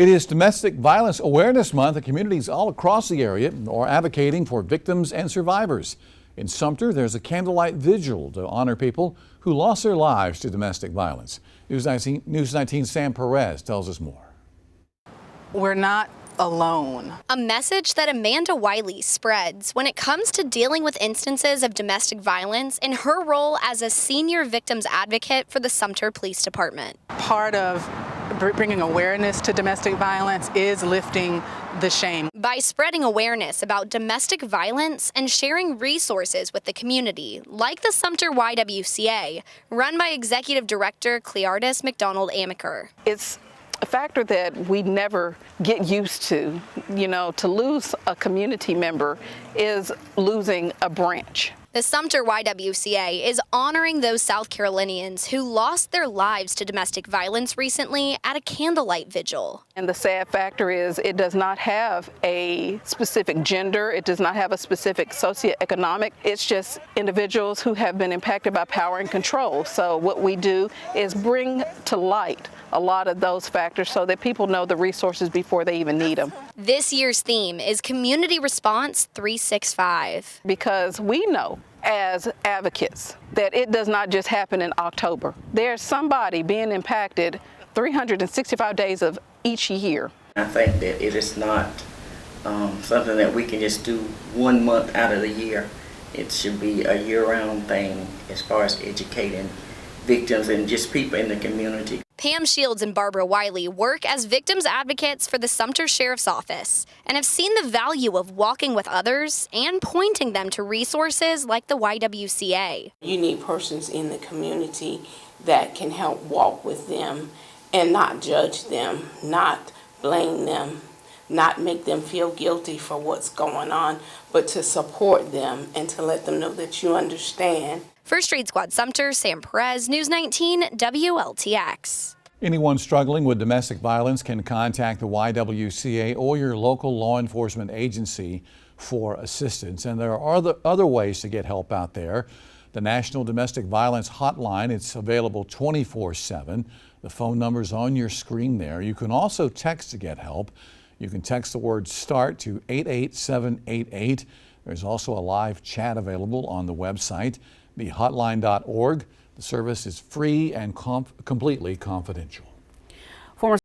It is Domestic Violence Awareness Month, and communities all across the area are advocating for victims and survivors. In Sumter, there's a candlelight vigil to honor people who lost their lives to domestic violence. News 19 Sam Perez tells us more. We're not alone. A message that Amanda Wiley spreads when it comes to dealing with instances of domestic violence in her role as a senior victims advocate for the Sumter Police Department. Part of bringing awareness to domestic violence is lifting the shame. By spreading awareness about domestic violence and sharing resources with the community, like the Sumter YWCA, run by Executive Director Cleardis McDonald Amaker. It's a factor that we never get used to. You know, to lose a community member is losing a branch. The Sumter YWCA is honoring those South Carolinians who lost their lives to domestic violence recently at a candlelight vigil. And the sad factor is it does not have a specific gender. It does not have a specific socioeconomic. It's just individuals who have been impacted by power and control. So what we do is bring to light a lot of those factors so that people know the resources before they even need them. This year's theme is Community Response 365. Because we know as advocates that it does not just happen in October. There's somebody being impacted 365 days of each year. I think that it is not something that we can just do 1 month out of the year. It should be a year-round thing as far as educating victims and just people in the community. Pam Shields and Barbara Wiley work as victims advocates for the Sumter Sheriff's Office and have seen the value of walking with others and pointing them to resources like the YWCA. You need persons in the community that can help walk with them and not judge them, not blame them, not make them feel guilty for what's going on, but to support them and to let them know that you understand. For Street Squad Sumter, Sam Perez, News 19 WLTX. Anyone struggling with domestic violence can contact the YWCA or your local law enforcement agency for assistance. And there are other ways to get help out there. The National Domestic Violence Hotline, it's available 24/7. The phone number's on your screen there. You can also text to get help. You can text the word START to 88788. There's also a live chat available on the website, thehotline.org. The service is free and completely confidential.